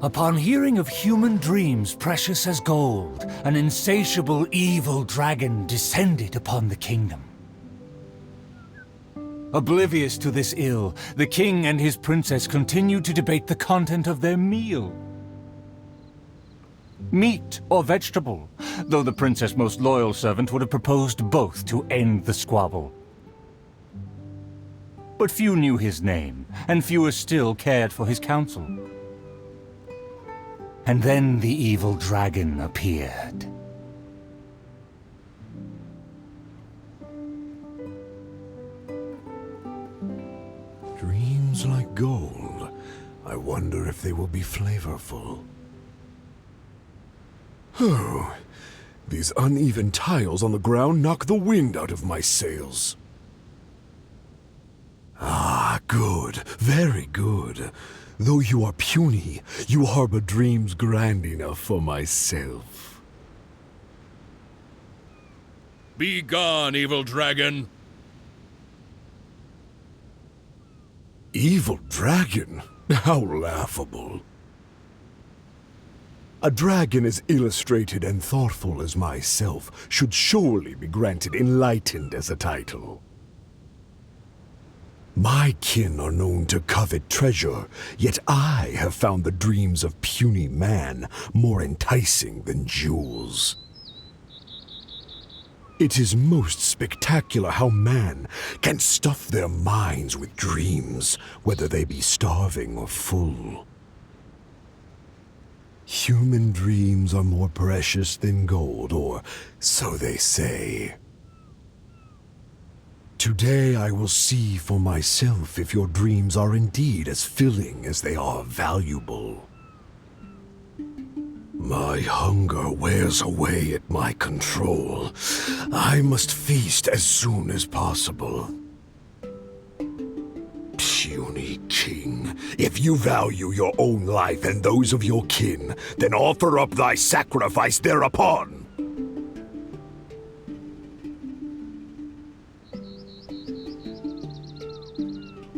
Upon hearing of human dreams precious as gold, an insatiable evil dragon descended upon the kingdom. Oblivious to this ill, the king and his princess continued to debate the content of their meal. Meat or vegetable, though the princess' most loyal servant would have proposed both to end the squabble. But few knew his name, and fewer still cared for his counsel. And then the evil dragon appeared. Dreams like gold. I wonder if they will be flavorful. Oh, these uneven tiles on the ground knock the wind out of my sails. Ah, good, very good. Though you are puny, you harbor dreams grand enough for myself. Be gone, evil dragon! Evil dragon? How laughable. A dragon as illustrated and thoughtful as myself should surely be granted enlightened as a title. My kin are known to covet treasure, yet I have found the dreams of puny man more enticing than jewels. It is most spectacular how man can stuff their minds with dreams, whether they be starving or full. Human dreams are more precious than gold, or so they say. Today I will see for myself if your dreams are indeed as filling as they are valuable. My hunger wears away at my control. I must feast as soon as possible. Puny king, if you value your own life and those of your kin, then offer up thy sacrifice thereupon.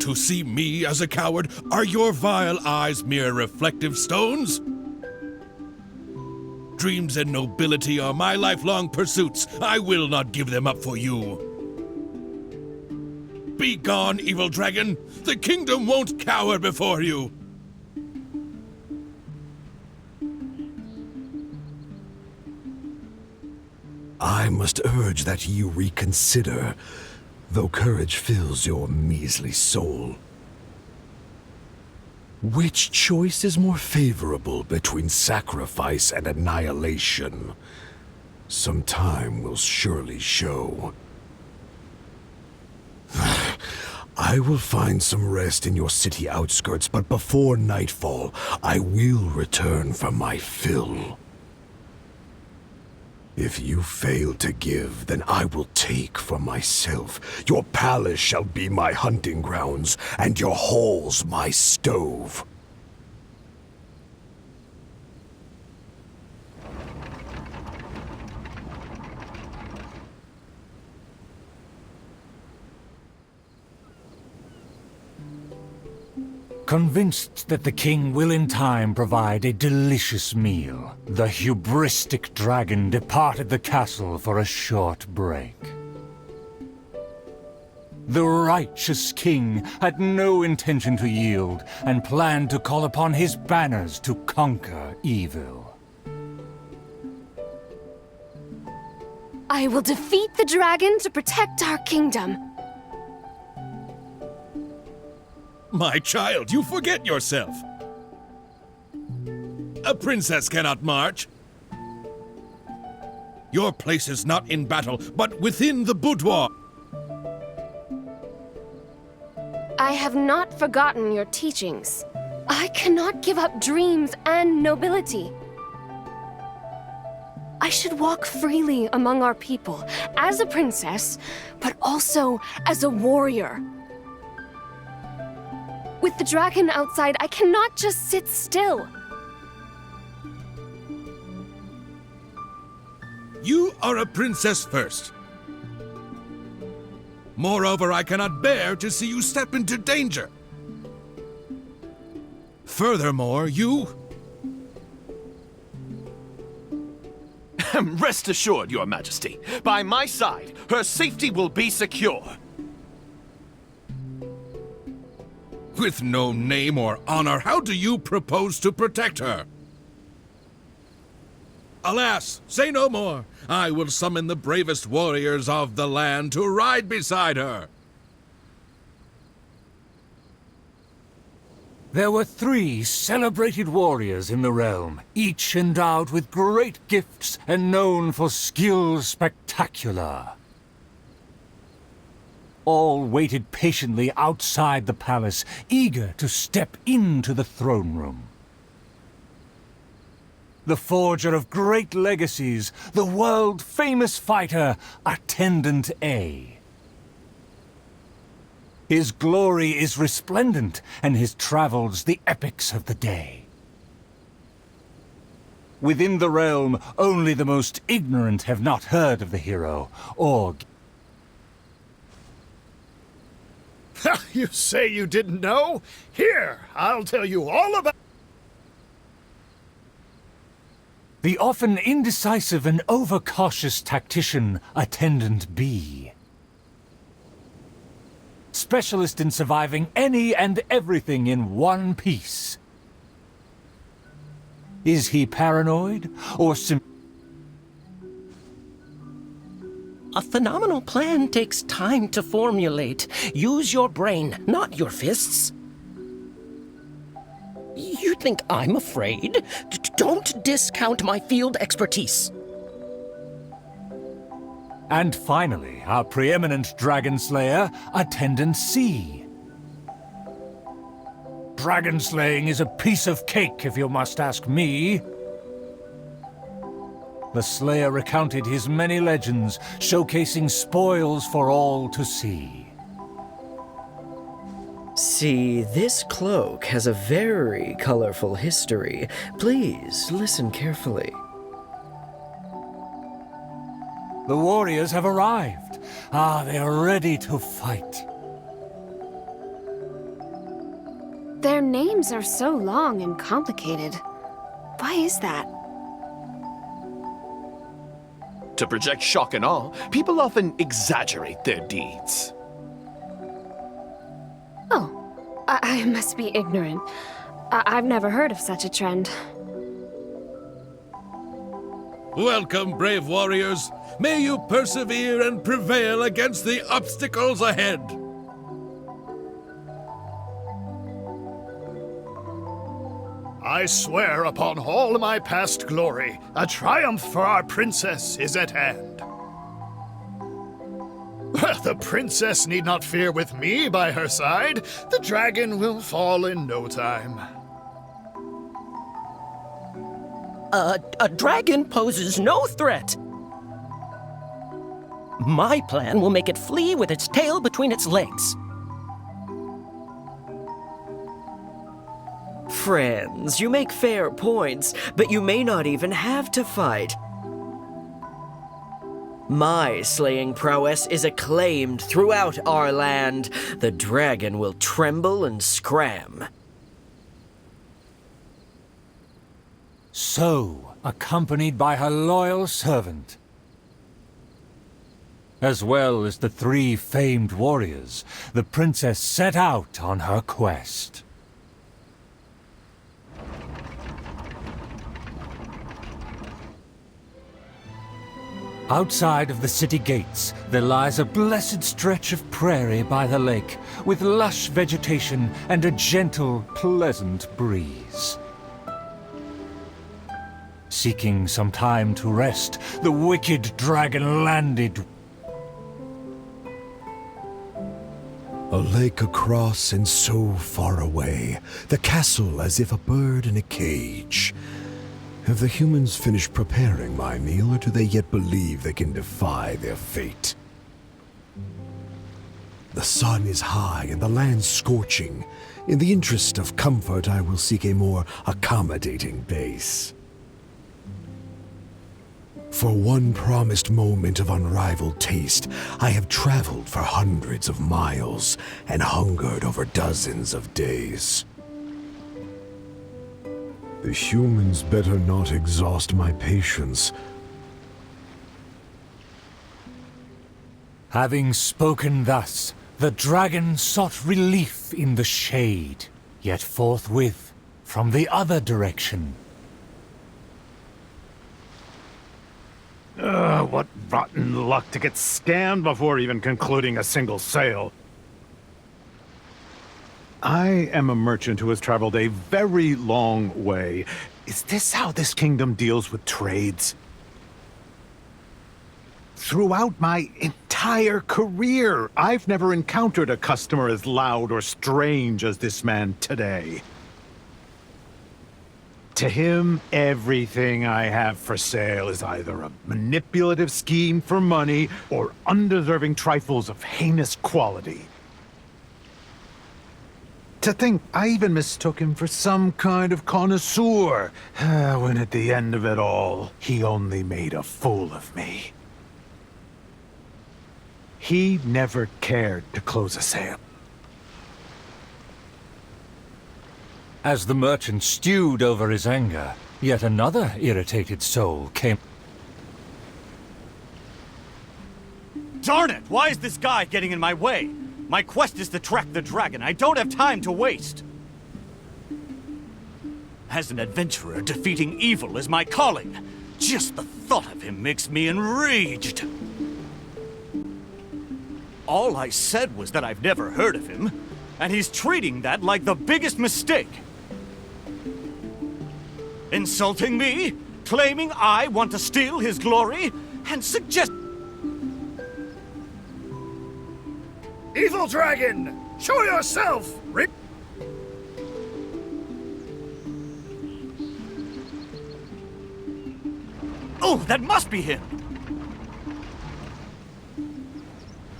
To see me as a coward, are your vile eyes mere reflective stones? Dreams and nobility are my lifelong pursuits. I will not give them up for you. Be gone, evil dragon! The kingdom won't cower before you! I must urge that you reconsider, though courage fills your measly soul. Which choice is more favorable between sacrifice and annihilation? Some time will surely show. I will find some rest in your city outskirts, but before nightfall, I will return for my fill. If you fail to give, then I will take for myself. Your palace shall be my hunting grounds, and your halls my stove. Convinced that the king will in time provide a delicious meal, the hubristic dragon departed the castle for a short break. The righteous king had no intention to yield, and planned to call upon his banners to conquer evil. I will defeat the dragon to protect our kingdom. My child, you forget yourself. A princess cannot march. Your place is not in battle, but within the boudoir. I have not forgotten your teachings. I cannot give up dreams and nobility. I should walk freely among our people, as a princess, but also as a warrior. With the dragon outside, I cannot just sit still. You are a princess first. Moreover, I cannot bear to see you step into danger. Furthermore, you Rest assured, Your Majesty. By my side, her safety will be secure. With no name or honor, how do you propose to protect her? Alas, say no more. I will summon the bravest warriors of the land to ride beside her. There were 3 celebrated warriors in the realm, each endowed with great gifts and known for skill spectacular. All waited patiently outside the palace, eager to step into the throne room. The forger of great legacies, the world-famous fighter, Attendant A. His glory is resplendent, and his travels the epics of the day. Within the realm, only the most ignorant have not heard of the hero, or... You say you didn't know? Here, I'll tell you all about... The often indecisive and overcautious tactician, Attendant B. Specialist in surviving any and everything in one piece. Is he paranoid, or A phenomenal plan takes time to formulate. Use your brain, not your fists. You think I'm afraid? Don't discount my field expertise. And finally, our preeminent dragon slayer, Attendant C. Dragon slaying is a piece of cake, if you must ask me. The slayer recounted his many legends, showcasing spoils for all to see. See, this cloak has a very colorful history. Please, listen carefully. The warriors have arrived. They are ready to fight. Their names are so long and complicated. Why is that? To project shock and awe, people often exaggerate their deeds. Oh, I must be ignorant. I've never heard of such a trend. Welcome, brave warriors. May you persevere and prevail against the obstacles ahead. I swear upon all my past glory, a triumph for our princess is at hand. The princess need not fear with me by her side. The dragon will fall in no time. A dragon poses no threat. My plan will make it flee with its tail between its legs. Friends, you make fair points, but you may not even have to fight. My slaying prowess is acclaimed throughout our land. The dragon will tremble and scram. So, accompanied by her loyal servant, as well as the 3 famed warriors, the princess set out on her quest. Outside of the city gates, there lies a blessed stretch of prairie by the lake, with lush vegetation and a gentle, pleasant breeze. Seeking some time to rest, the wicked dragon landed. A lake across and so far away, the castle as if a bird in a cage. Have the humans finished preparing my meal, or do they yet believe they can defy their fate? The sun is high and the land scorching. In the interest of comfort, I will seek a more accommodating base. For one promised moment of unrivaled taste, I have traveled for hundreds of miles and hungered over dozens of days. The humans better not exhaust my patience, Having spoken thus, the dragon sought relief in the shade, yet forthwith, from the other direction. What rotten luck to get scammed before even concluding a single sale. I am a merchant who has traveled a very long way. Is this how this kingdom deals with trades? Throughout my entire career, I've never encountered a customer as loud or strange as this man today. To him, everything I have for sale is either a manipulative scheme for money or undeserving trifles of heinous quality. To think I even mistook him for some kind of connoisseur, when at the end of it all, he only made a fool of me. He never cared to close a sale. As the merchant stewed over his anger, yet another irritated soul came. Darn it! Why is this guy getting in my way? My quest is to track the dragon. I don't have time to waste. As an adventurer, defeating evil is my calling. Just the thought of him makes me enraged. All I said was that I've never heard of him, and he's treating that like the biggest mistake. Insulting me, claiming I want to steal his glory, and suggest— Evil dragon! Show yourself! Oh, that must be him!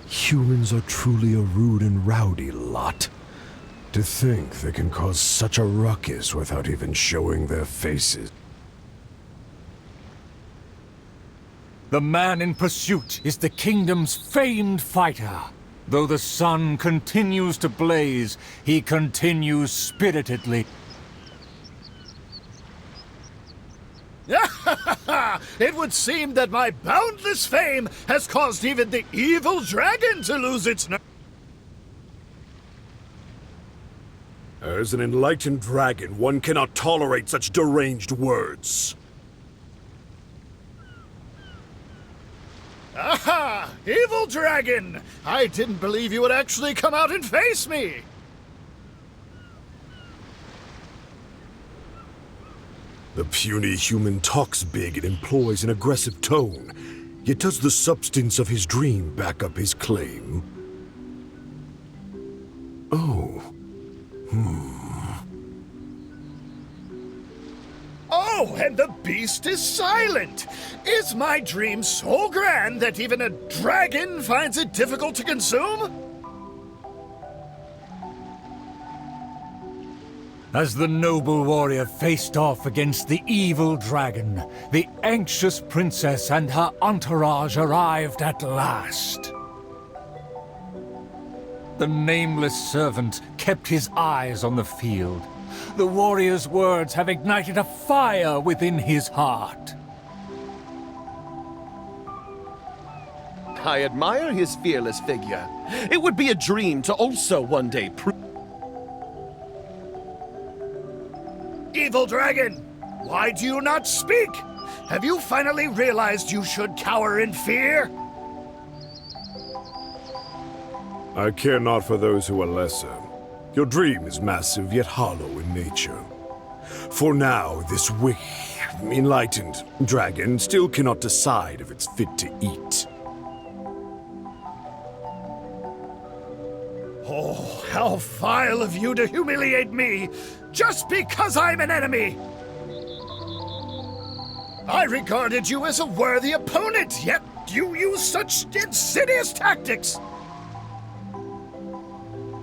Humans are truly a rude and rowdy lot. To think they can cause such a ruckus without even showing their faces. The man in pursuit is the kingdom's famed fighter. Though the sun continues to blaze, he continues spiritedly. It would seem that my boundless fame has caused even the evil dragon to lose its nerve. As an enlightened dragon, one cannot tolerate such deranged words. Aha! Evil dragon! I didn't believe you would actually come out and face me! The puny human talks big and employs an aggressive tone, yet does the substance of his dream back up his claim? Oh. Oh, and the beast is silent! Is my dream so grand that even a dragon finds it difficult to consume? As the noble warrior faced off against the evil dragon, the anxious princess and her entourage arrived at last. The nameless servant kept his eyes on the field. The warrior's words have ignited a fire within his heart. I admire his fearless figure. It would be a dream to also one day prove. Evil dragon! Why do you not speak? Have you finally realized you should cower in fear? I care not for those who are lesser. Your dream is massive yet hollow in nature. For now, this enlightened dragon still cannot decide if it's fit to eat. Oh, how vile of you to humiliate me, just because I'm an enemy! I regarded you as a worthy opponent, yet you use such insidious tactics!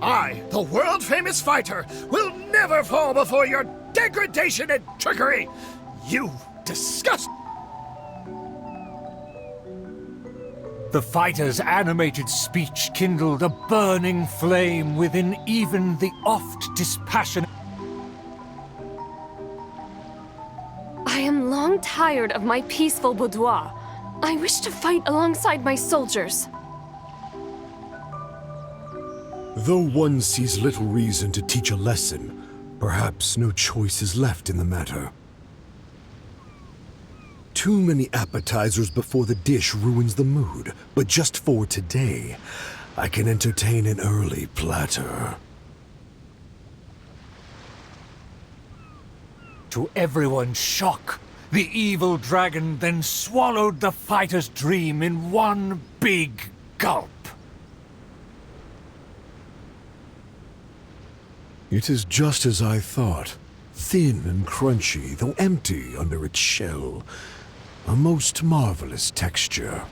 I, the world-famous fighter, will never fall before your degradation and trickery! You disgust— The fighter's animated speech kindled a burning flame within even the oft dispassionate. I am long tired of my peaceful boudoir. I wish to fight alongside my soldiers. Though one sees little reason to teach a lesson, perhaps no choice is left in the matter. Too many appetizers before the dish ruins the mood, but just for today, I can entertain an early platter. To everyone's shock, the evil dragon then swallowed the fighter's dream in one big gulp. It is just as I thought. Thin and crunchy, though empty under its shell. A most marvelous texture.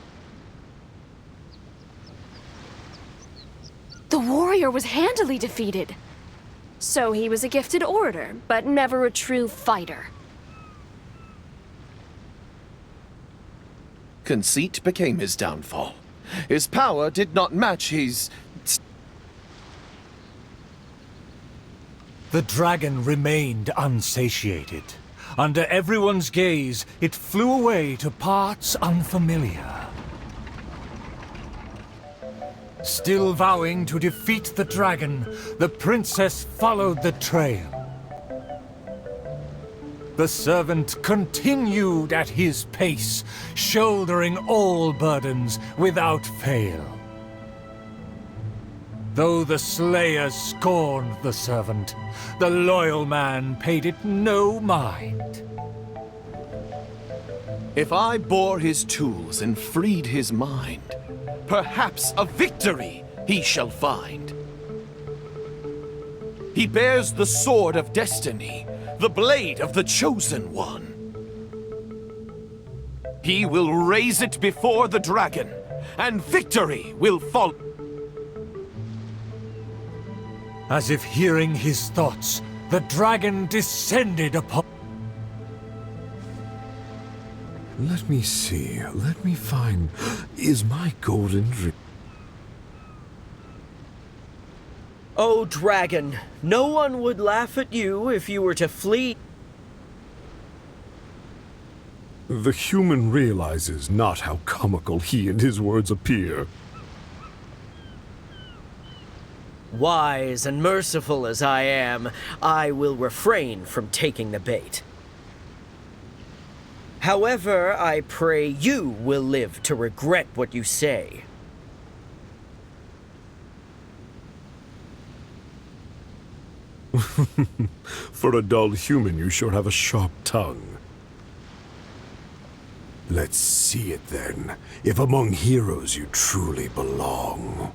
The warrior was handily defeated. So he was a gifted orator, but never a true fighter. Conceit became his downfall. His power did not match his... The dragon remained unsatiated. Under everyone's gaze, it flew away to parts unfamiliar. Still vowing to defeat the dragon, the princess followed the trail. The servant continued at his pace, shouldering all burdens without fail. Though the slayer scorned the servant, the loyal man paid it no mind. If I bore his tools and freed his mind, perhaps a victory he shall find. He bears the sword of destiny, the blade of the chosen one. He will raise it before the dragon, and victory will follow. As if hearing his thoughts, the dragon descended upon... Let me see. Let me find... Is my golden ring... Oh, dragon, no one would laugh at you if you were to flee. The human realizes not how comical he and his words appear. Wise and merciful as I am, I will refrain from taking the bait. However, I pray you will live to regret what you say. For a dull human, you sure have a sharp tongue. Let's see it then, if among heroes you truly belong.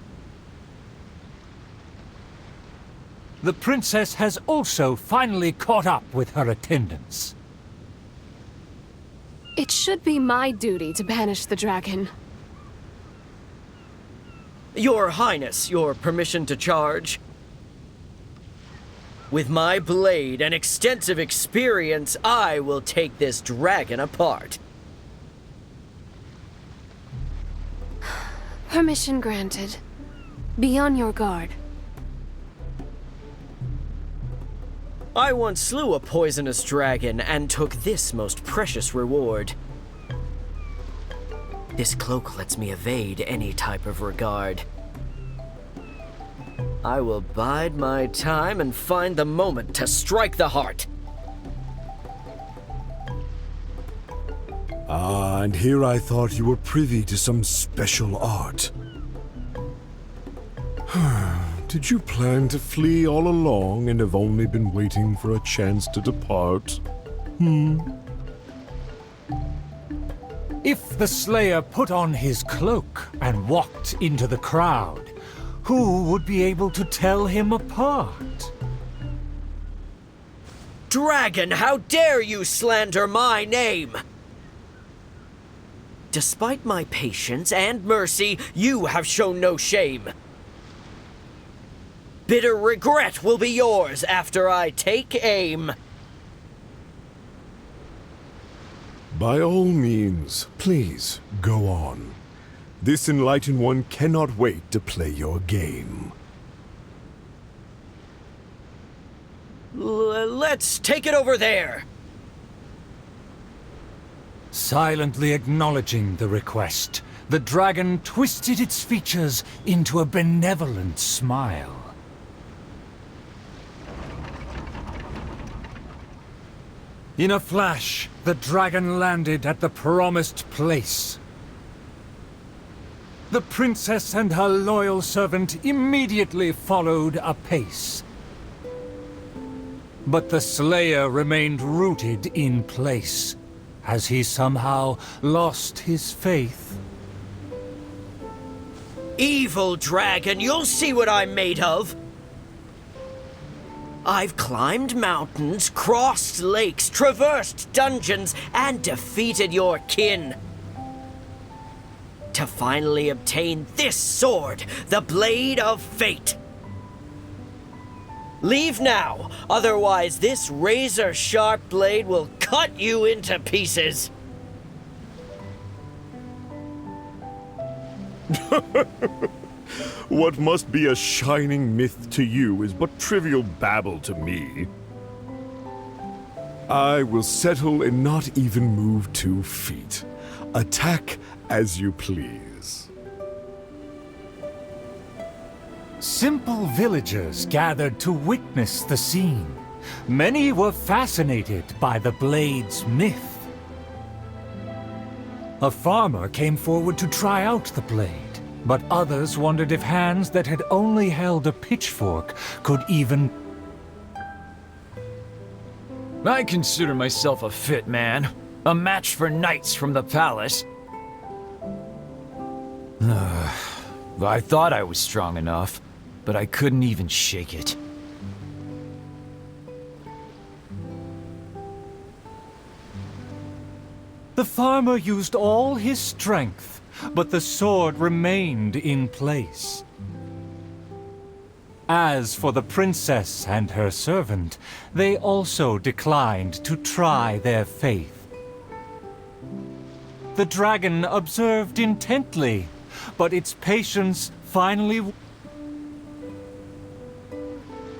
The princess has also finally caught up with her attendants. It should be my duty to banish the dragon. Your Highness, your permission to charge? With my blade and extensive experience, I will take this dragon apart. Permission granted. Be on your guard. I once slew a poisonous dragon and took this most precious reward. This cloak lets me evade any type of regard. I will bide my time and find the moment to strike the heart. Ah, and here I thought you were privy to some special art. Did you plan to flee all along and have only been waiting for a chance to depart? If the slayer put on his cloak and walked into the crowd, who would be able to tell him apart? Dragon, how dare you slander my name? Despite my patience and mercy, you have shown no shame. Bitter regret will be yours after I take aim. By all means, please, go on. This enlightened one cannot wait to play your game. Let's take it over there. Silently acknowledging the request, the dragon twisted its features into a benevolent smile. In a flash, the dragon landed at the promised place. The princess and her loyal servant immediately followed apace. But the Slayer remained rooted in place, as he somehow lost his faith. Evil dragon, you'll see what I'm made of! I've climbed mountains, crossed lakes, traversed dungeons, and defeated your kin. To finally obtain this sword, the Blade of Fate. Leave now, otherwise this razor-sharp blade will cut you into pieces. What must be a shining myth to you is but trivial babble to me. I will settle and not even move 2 feet. Attack as you please. Simple villagers gathered to witness the scene. Many were fascinated by the blade's myth. A farmer came forward to try out the blade, but others wondered if hands that had only held a pitchfork could even... I consider myself a fit man. A match for knights from the palace. I thought I was strong enough, but I couldn't even shake it. The farmer used all his strength, but the sword remained in place. As for the princess and her servant, they also declined to try their faith. The dragon observed intently, but its patience finally...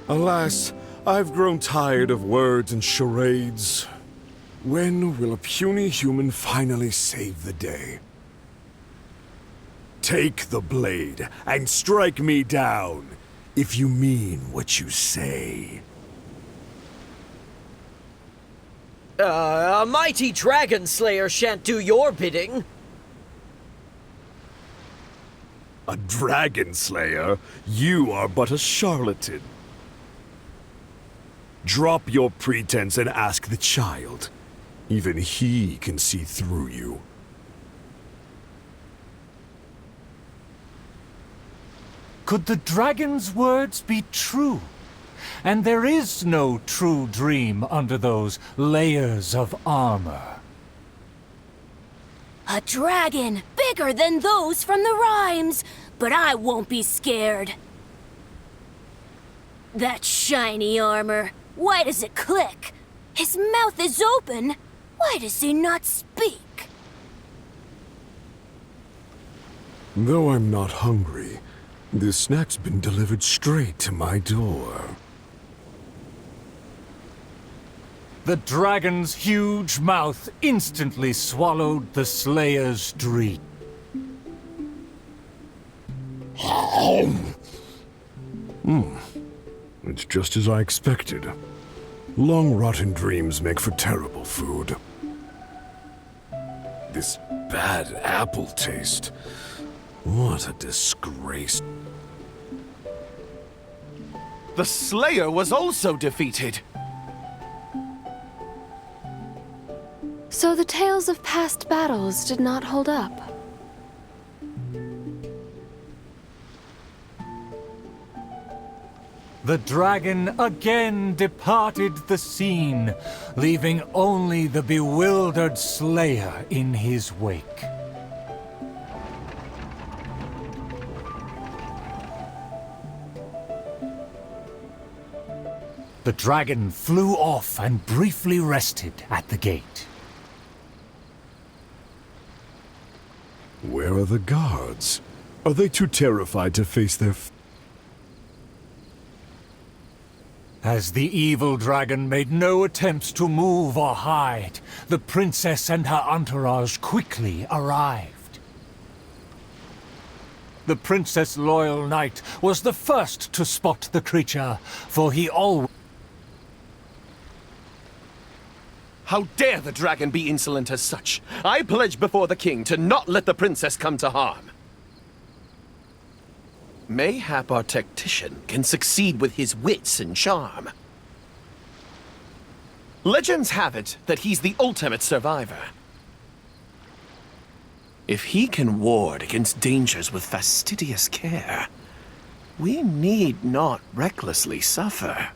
Alas, I've grown tired of words and charades. When will a puny human finally save the day? Take the blade and strike me down, if you mean what you say. A mighty dragon slayer shan't do your bidding. A dragon slayer? You are but a charlatan. Drop your pretense and ask the child. Even he can see through you. Could the dragon's words be true? And there is no true dream under those layers of armor. A dragon bigger than those from the rhymes, but I won't be scared. That shiny armor, why does it click? His mouth is open, why does he not speak? Though I'm not hungry, this snack's been delivered straight to my door. The dragon's huge mouth instantly swallowed the Slayer's dream. It's just as I expected. Long rotten dreams make for terrible food. This bad apple taste. What a disgrace. The Slayer was also defeated. So the tales of past battles did not hold up. The dragon again departed the scene, leaving only the bewildered Slayer in his wake. The dragon flew off and briefly rested at the gate. Where are the guards? Are they too terrified to face their... As the evil dragon made no attempts to move or hide, the princess and her entourage quickly arrived. The princess' loyal knight was the first to spot the creature, for he always... How dare the dragon be insolent as such? I pledge before the king to not let the princess come to harm. Mayhap our tactician can succeed with his wits and charm. Legends have it that he's the ultimate survivor. If he can ward against dangers with fastidious care, we need not recklessly suffer.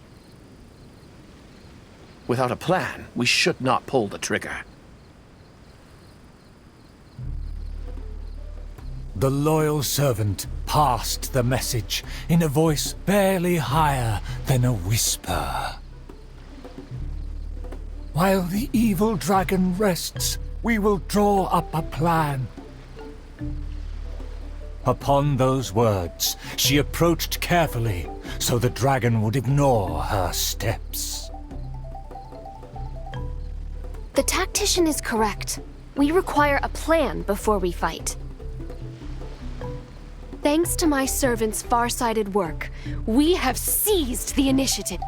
Without a plan, we should not pull the trigger. The loyal servant passed the message in a voice barely higher than a whisper. While the evil dragon rests, we will draw up a plan. Upon those words, she approached carefully so the dragon would ignore her steps. The tactician is correct. We require a plan before we fight. Thanks to my servant's far-sighted work, we have seized the initiative.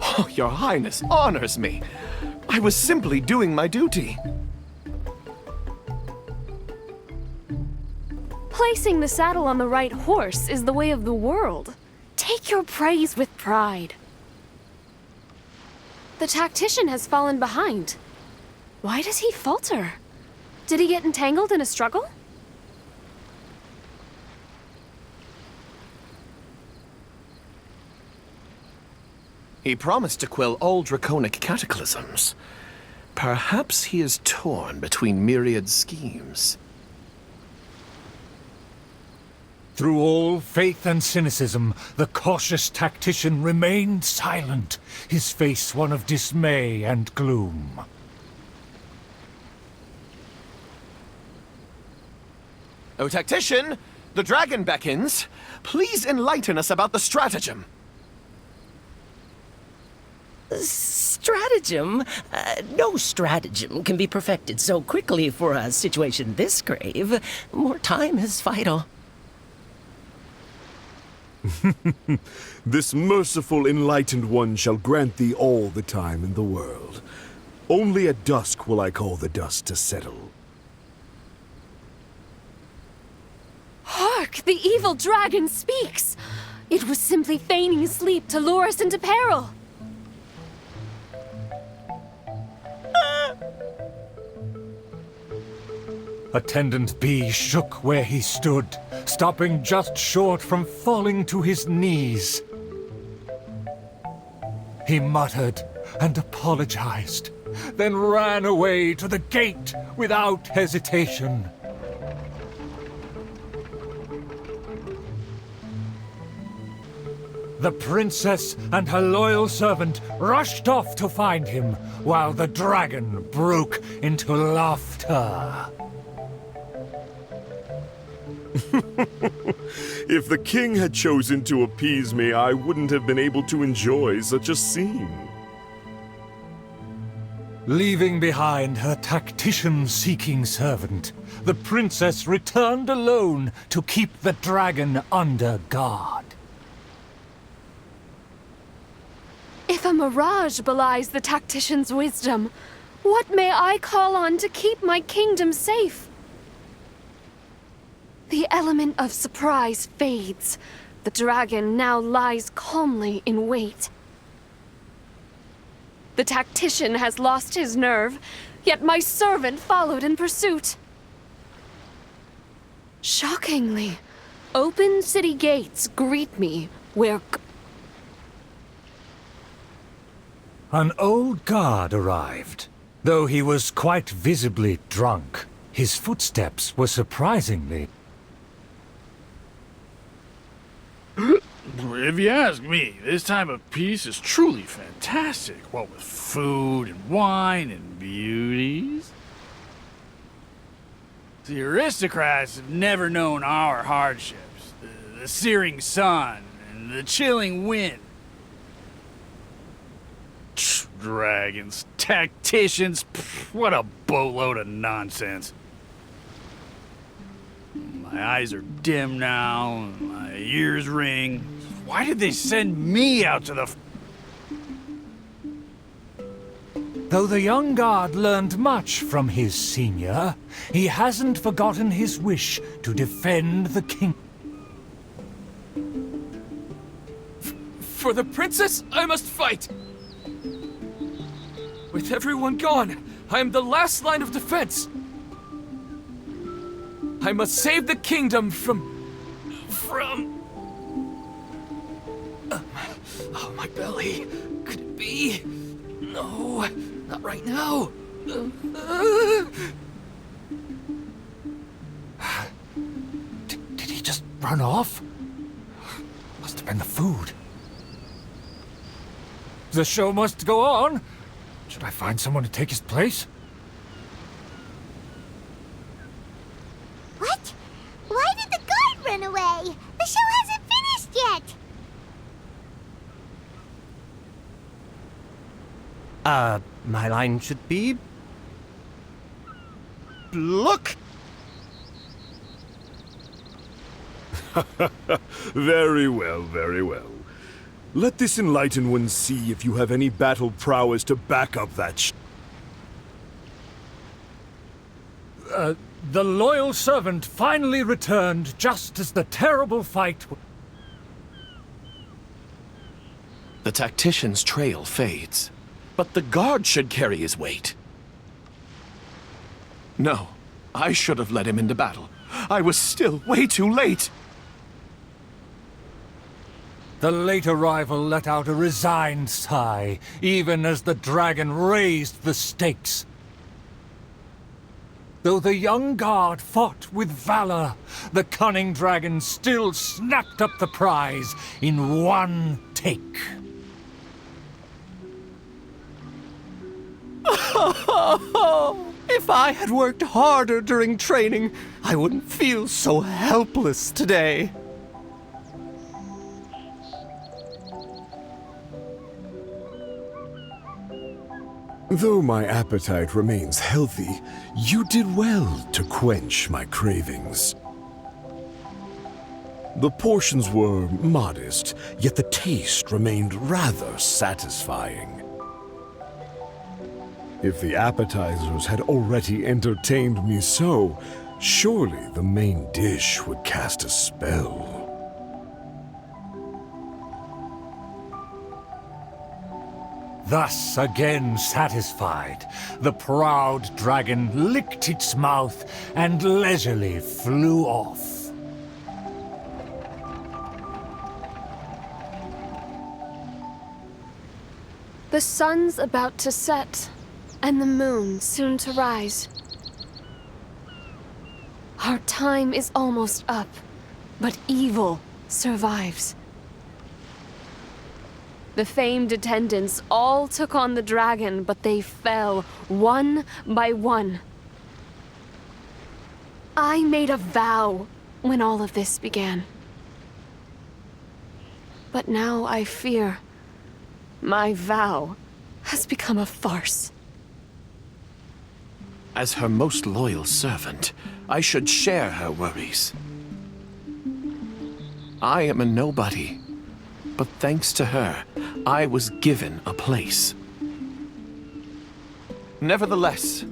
Oh, Your Highness honors me. I was simply doing my duty. Placing the saddle on the right horse is the way of the world. Take your praise with pride. The tactician has fallen behind. Why does he falter? Did he get entangled in a struggle? He promised to quell all draconic cataclysms. Perhaps he is torn between myriad schemes. Through all faith and cynicism, the cautious tactician remained silent, his face one of dismay and gloom. O tactician, the dragon beckons. Please enlighten us about the stratagem. Stratagem? No stratagem can be perfected so quickly for a situation this grave. More time is vital. This merciful enlightened one shall grant thee all the time in the world. Only at dusk will I call the dust to settle. Hark! The evil dragon speaks! It was simply feigning sleep to lure us into peril. Attendant B shook where he stood, stopping just short from falling to his knees. He muttered and apologized, then ran away to the gate without hesitation. The princess and her loyal servant rushed off to find him, while the dragon broke into laughter. If the king had chosen to appease me, I wouldn't have been able to enjoy such a scene. Leaving behind her tactician-seeking servant, the princess returned alone to keep the dragon under guard. If a mirage belies the tactician's wisdom, what may I call on to keep my kingdom safe? The element of surprise fades. The dragon now lies calmly in wait. The tactician has lost his nerve, yet my servant followed in pursuit. Shockingly, open city gates greet me where... An old guard arrived. Though he was quite visibly drunk, his footsteps were surprisingly... If you ask me, this time of peace is truly fantastic, what with food and wine and beauties. The aristocrats have never known our hardships, the searing sun and the chilling wind. Dragons, tacticians, what a boatload of nonsense. My eyes are dim now, my ears ring. Why did they send me out to the... Though the young guard learned much from his senior, he hasn't forgotten his wish to defend the king. For the princess, I must fight! With everyone gone, I am the last line of defense. I must save the kingdom from... Oh, my belly. Could it be? No, not right now. Did he just run off? Must have been the food. The show must go on. Should I find someone to take his place? What? Why did the guard run away? The show hasn't finished yet! My line should be... Look! Very well, very well. Let this enlightened one see if you have any battle prowess to back up that The loyal servant finally returned just as the terrible fight... The tactician's trail fades, but the guard should carry his weight. No, I should have led him into battle. I was still way too late. The late arrival let out a resigned sigh, even as the dragon raised the stakes. Though the young guard fought with valor, the cunning dragon still snapped up the prize in one take. If I had worked harder during training, I wouldn't feel so helpless today. Though my appetite remains healthy, you did well to quench my cravings. The portions were modest, yet the taste remained rather satisfying. If the appetizers had already entertained me so, surely the main dish would cast a spell. Thus, again satisfied, the proud dragon licked its mouth and leisurely flew off. The sun's about to set, and the moon soon to rise. Our time is almost up, but evil survives. The famed attendants all took on the dragon, but they fell one by one. I made a vow when all of this began. But now I fear my vow has become a farce. As her most loyal servant, I should share her worries. I am a nobody, but thanks to her, I was given a place. Nevertheless,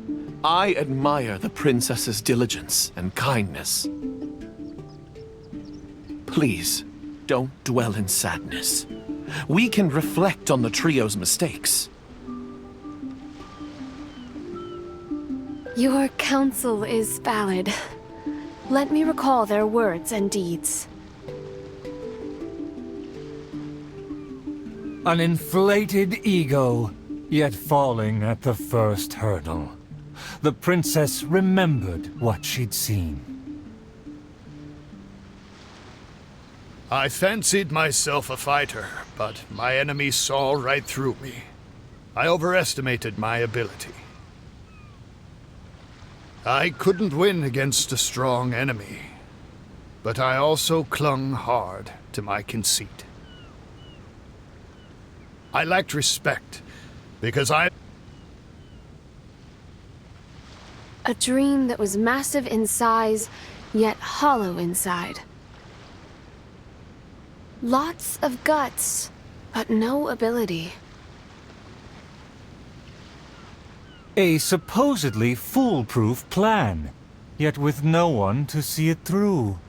I admire the princess's diligence and kindness. Please, don't dwell in sadness. We can reflect on the trio's mistakes. Your counsel is valid. Let me recall their words and deeds. An inflated ego, yet falling at the first hurdle. The princess remembered what she'd seen. I fancied myself a fighter, but my enemy saw right through me. I overestimated my ability. I couldn't win against a strong enemy, but I also clung hard to my conceit. I lacked respect, because A dream that was massive in size, yet hollow inside. Lots of guts, but no ability. A supposedly foolproof plan, yet with no one to see it through.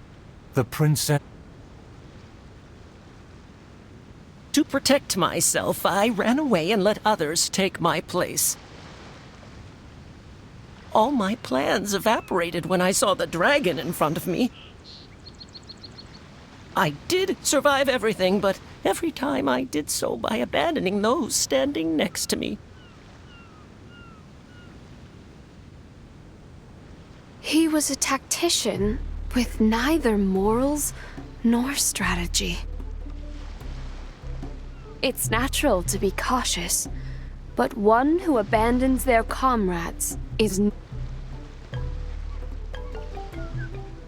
The princess... To protect myself, I ran away and let others take my place. All my plans evaporated when I saw the dragon in front of me. I did survive everything, but every time I did so by abandoning those standing next to me. He was a tactician with neither morals nor strategy. It's natural to be cautious, but one who abandons their comrades is...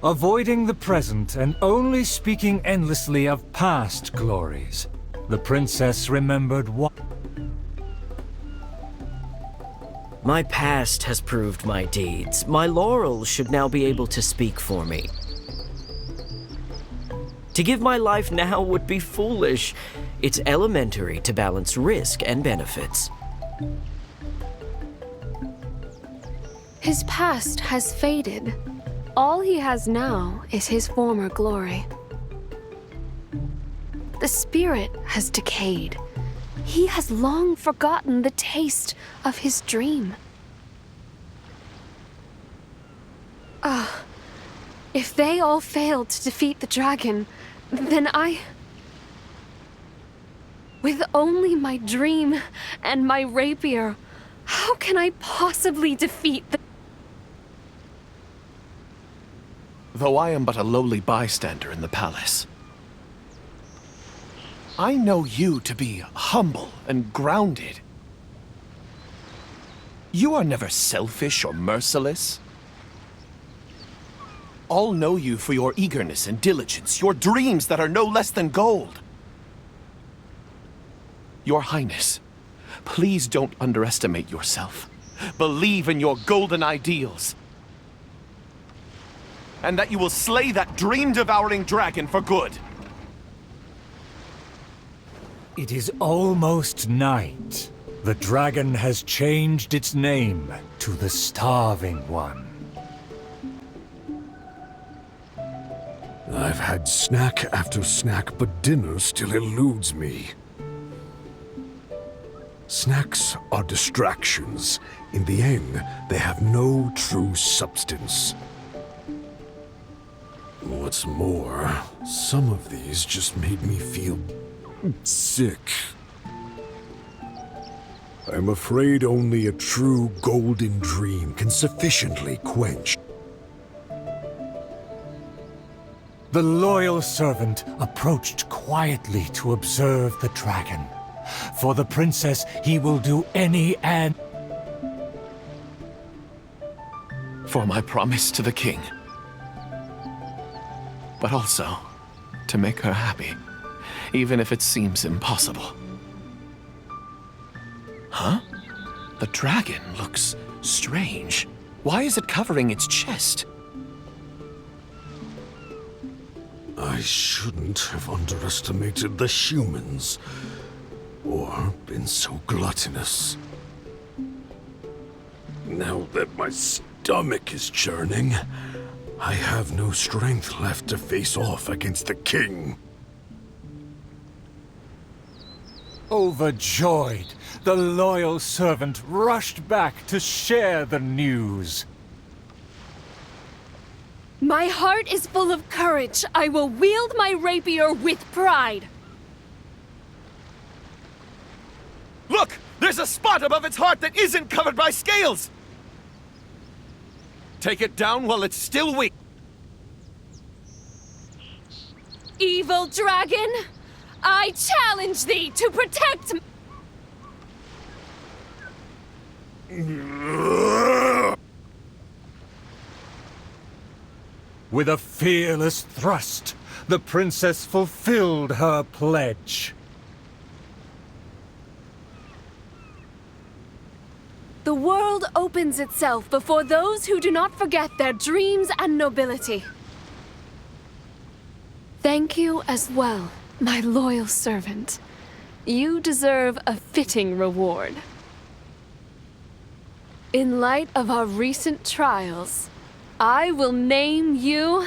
Avoiding the present and only speaking endlessly of past glories, the princess remembered what... My past has proved my deeds. My laurels should now be able to speak for me. To give my life now would be foolish. It's elementary to balance risk and benefits. His past has faded. All he has now is his former glory. The spirit has decayed. He has long forgotten the taste of his dream. If they all failed to defeat the dragon, then with only my dream and my rapier, how can I possibly defeat the... Though I am but a lowly bystander in the palace, I know you to be humble and grounded. You are never selfish or merciless. All know you for your eagerness and diligence, your dreams that are no less than gold. Your Highness, please don't underestimate yourself. Believe in your golden ideals. And that you will slay that dream-devouring dragon for good. It is almost night. The dragon has changed its name to the Starving One. I've had snack after snack, but dinner still eludes me. Snacks are distractions. In the end, they have no true substance. What's more, some of these just made me feel sick. I'm afraid only a true golden dream can sufficiently quench. The loyal servant approached quietly to observe the dragon. For the princess, he will do any and... For my promise to the king. But also, to make her happy, even if it seems impossible. Huh? The dragon looks strange. Why is it covering its chest? I shouldn't have underestimated the humans, or been so gluttonous. Now that my stomach is churning, I have no strength left to face off against the king. Overjoyed, the loyal servant rushed back to share the news. My heart is full of courage. I will wield my rapier with pride. Look! There's a spot above its heart that isn't covered by scales! Take it down while it's still weak. Evil dragon, I challenge thee to protect me. With a fearless thrust, the princess fulfilled her pledge. The world opens itself before those who do not forget their dreams and nobility. Thank you as well, my loyal servant. You deserve a fitting reward. In light of our recent trials, I will name you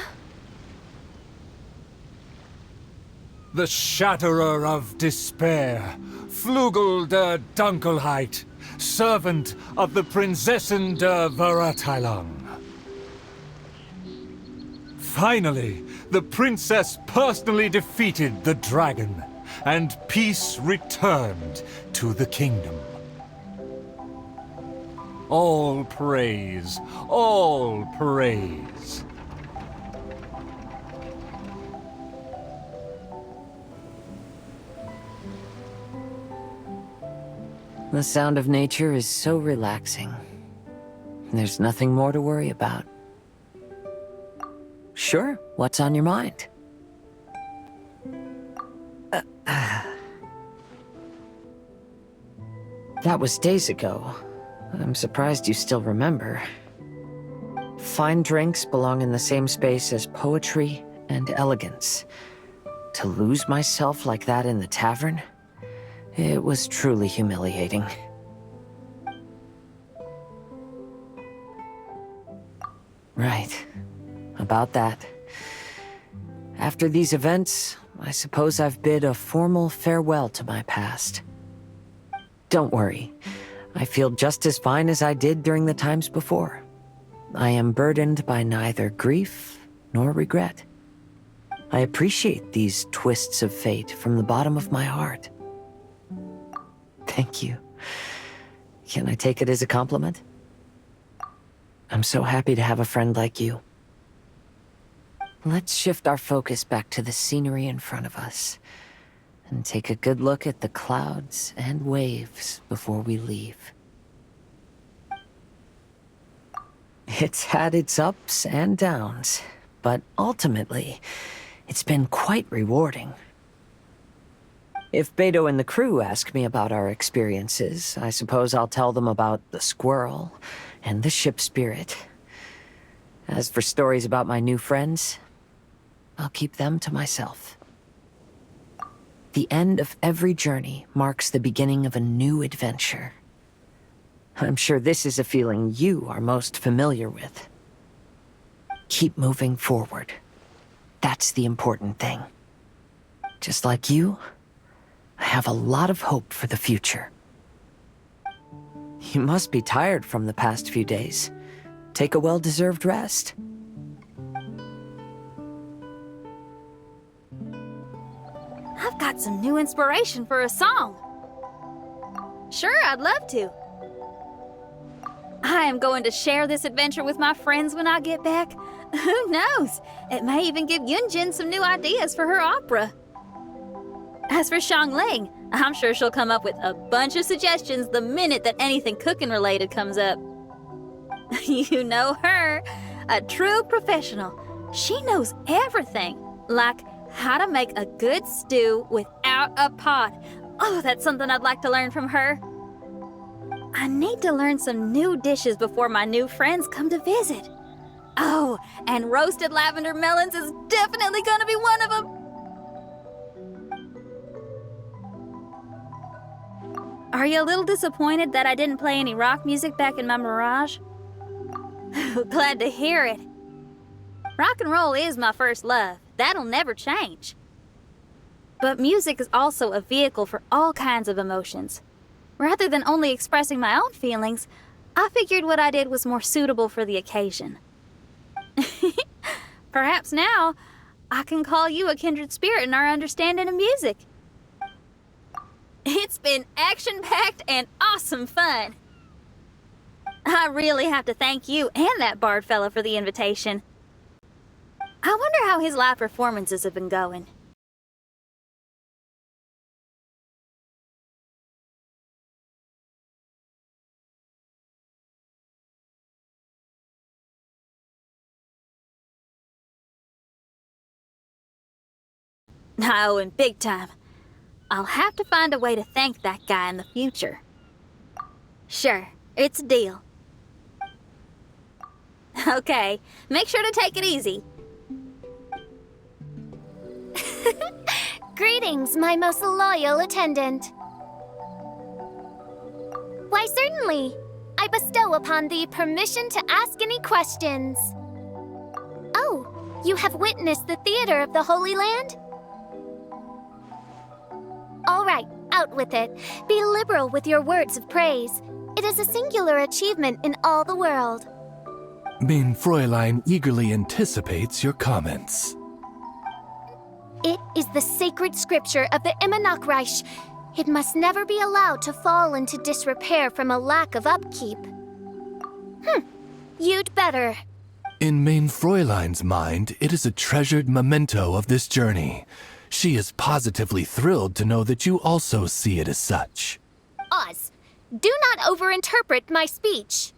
the Shatterer of Despair, Flugel der Dunkelheit, servant of the Prinzessin der Verurteilung. Finally, the princess personally defeated the dragon, and peace returned to the kingdom. All praise, all praise. The sound of nature is so relaxing. There's nothing more to worry about. Sure, what's on your mind? That was days ago. I'm surprised you still remember. Fine drinks belong in the same space as poetry and elegance. To lose myself like that in the tavern? It was truly humiliating. Right. About that. After these events, I suppose I've bid a formal farewell to my past. Don't worry. I feel just as fine as I did during the times before. I am burdened by neither grief nor regret. I appreciate these twists of fate from the bottom of my heart. Thank you. Can I take it as a compliment? I'm so happy to have a friend like you. Let's shift our focus back to the scenery in front of us, and take a good look at the clouds and waves before we leave. It's had its ups and downs, but ultimately, it's been quite rewarding. If Beto and the crew ask me about our experiences, I suppose I'll tell them about the squirrel and the ship spirit. As for stories about my new friends, I'll keep them to myself. The end of every journey marks the beginning of a new adventure. I'm sure this is a feeling you are most familiar with. Keep moving forward. That's the important thing. Just like you, I have a lot of hope for the future. You must be tired from the past few days. Take a well-deserved rest. I've got some new inspiration for a song. Sure, I'd love to. I am going to share this adventure with my friends when I get back. Who knows? It may even give Yunjin some new ideas for her opera. As for Xiangling, I'm sure she'll come up with a bunch of suggestions the minute that anything cooking related comes up. You know her, a true professional. She knows everything, like how to make a good stew without a pot. Oh, that's something I'd like to learn from her. I need to learn some new dishes before my new friends come to visit. Oh, and roasted lavender melons is definitely gonna be one of them. Are you a little disappointed that I didn't play any rock music back in my Mirage? Glad to hear it. Rock and roll is my first love. That'll never change. But music is also a vehicle for all kinds of emotions. Rather than only expressing my own feelings, I figured what I did was more suitable for the occasion. Perhaps now, I can call you a kindred spirit in our understanding of music. It's been action-packed and awesome fun. I really have to thank you and that bard fella for the invitation. I wonder how his live performances have been going. I owe him big time. I'll have to find a way to thank that guy in the future. Sure, it's a deal. Okay, make sure to take it easy. Greetings, my most loyal attendant. Why, certainly. I bestow upon thee permission to ask any questions. Oh, you have witnessed the theater of the Holy Land? All right, out with it. Be liberal with your words of praise. It is a singular achievement in all the world. Mein Fräulein eagerly anticipates your comments. It is the sacred scripture of the Immanakreich. It must never be allowed to fall into disrepair from a lack of upkeep. You'd better. In Mein Fräulein's mind, it is a treasured memento of this journey. She is positively thrilled to know that you also see it as such. Oz, do not overinterpret my speech.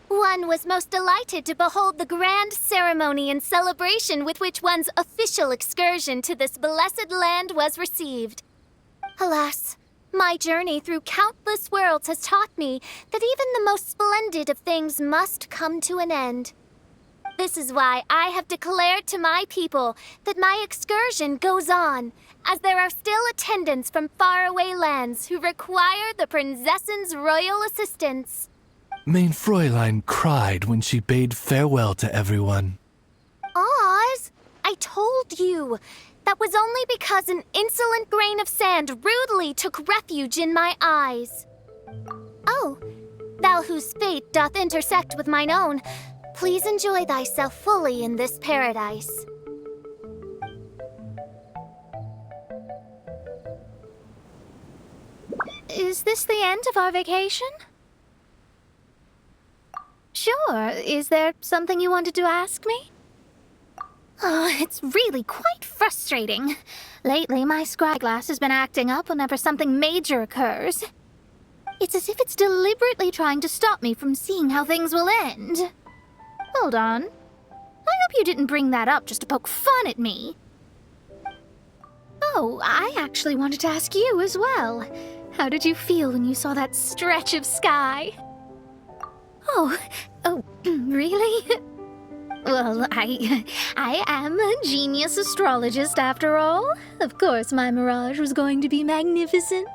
One was most delighted to behold the grand ceremony and celebration with which one's official excursion to this blessed land was received. Alas, my journey through countless worlds has taught me that even the most splendid of things must come to an end. This is why I have declared to my people that my excursion goes on, as there are still attendants from faraway lands who require the princess's royal assistance. Mein Fräulein cried when she bade farewell to everyone. Oz, I told you. That was only because an insolent grain of sand rudely took refuge in my eyes. Oh, thou whose fate doth intersect with mine own, please enjoy thyself fully in this paradise. Is this the end of our vacation? Sure. Is there something you wanted to ask me? Oh, it's really quite frustrating. Lately, my scryglass has been acting up whenever something major occurs. It's as if it's deliberately trying to stop me from seeing how things will end. Hold on. I hope you didn't bring that up just to poke fun at me. Oh, I actually wanted to ask you as well. How did you feel when you saw that stretch of sky? Oh, really? Well, I am a genius astrologist after all. Of course my mirage was going to be magnificent.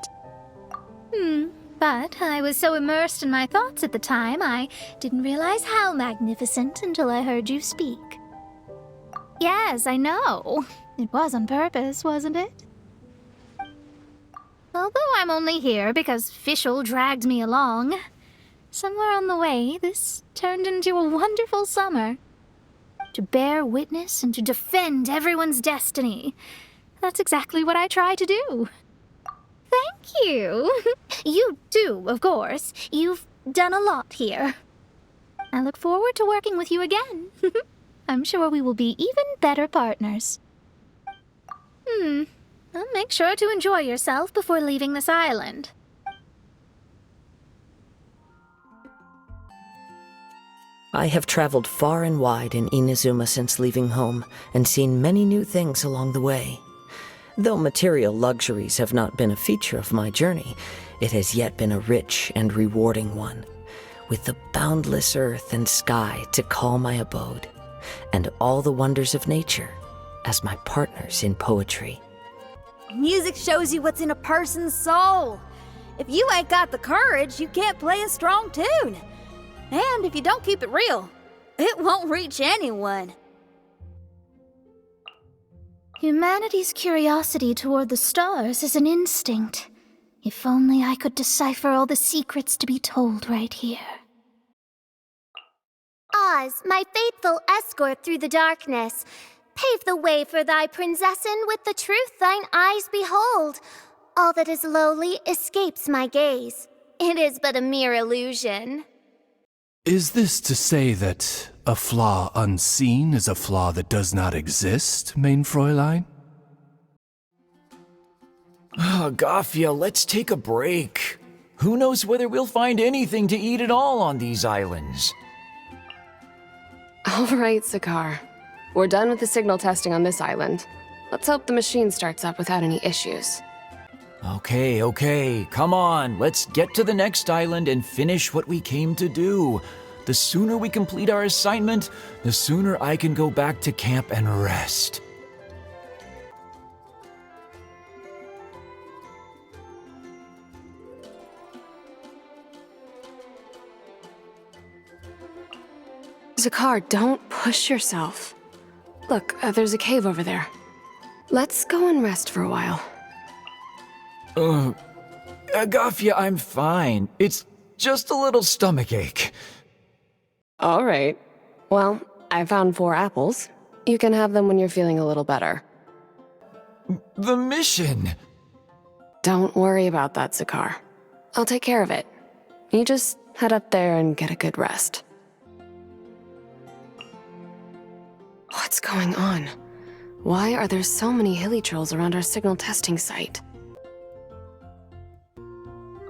But I was so immersed in my thoughts at the time, I didn't realize how magnificent until I heard you speak. Yes, I know. It was on purpose, wasn't it? Although I'm only here because Fischl dragged me along, somewhere on the way, this turned into a wonderful summer. To bear witness and to defend everyone's destiny. That's exactly what I try to do. Thank you. You too, of course. You've done a lot here. I look forward to working with you again. I'm sure we will be even better partners. Well, make sure to enjoy yourself before leaving this island. I have traveled far and wide in Inazuma since leaving home, and seen many new things along the way. Though material luxuries have not been a feature of my journey, it has yet been a rich and rewarding one, with the boundless earth and sky to call my abode, and all the wonders of nature as my partners in poetry. Music shows you what's in a person's soul. If you ain't got the courage, you can't play a strong tune. And if you don't keep it real, it won't reach anyone. Humanity's curiosity toward the stars is an instinct. If only I could decipher all the secrets to be told right here. Oz, my faithful escort through the darkness, pave the way for thy princessen with the truth thine eyes behold. All that is lowly escapes my gaze. It is but a mere illusion. Is this to say that a flaw unseen is a flaw that does not exist, Mein Fräulein? Gafia, let's take a break. Who knows whether we'll find anything to eat at all on these islands? All right, Sakar. We're done with the signal testing on this island. Let's hope the machine starts up without any issues. Okay, come on. Let's get to the next island and finish what we came to do. The sooner we complete our assignment, the sooner I can go back to camp and rest. Zakar, don't push yourself. Look, there's a cave over there. Let's go and rest for a while. Agafia, I'm fine. It's just a little stomachache. All right. Well, I found 4 apples. You can have them when you're feeling a little better. The mission! Don't worry about that, Zakar. I'll take care of it. You just head up there and get a good rest. What's going on? Why are there so many hilly trolls around our signal testing site?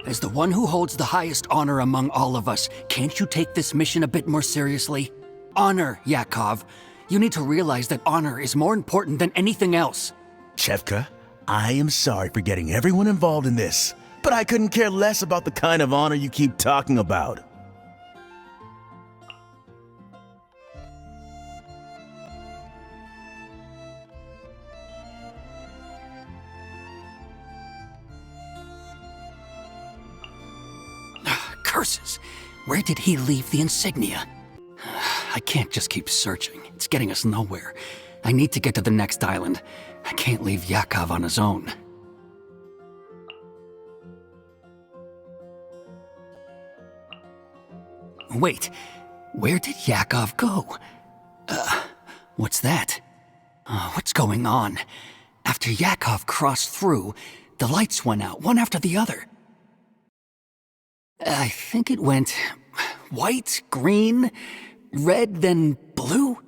As the one who holds the highest honor among all of us, can't you take this mission a bit more seriously? Honor, Yakov. You need to realize that honor is more important than anything else. Chevka, I am sorry for getting everyone involved in this, but I couldn't care less about the kind of honor you keep talking about. Curses! Where did he leave the insignia? I can't just keep searching. It's getting us nowhere. I need to get to the next island. I can't leave Yakov on his own. Wait, where did Yakov go? What's that? What's going on? After Yakov crossed through, the lights went out, one after the other. I think it went white, green, red, then blue?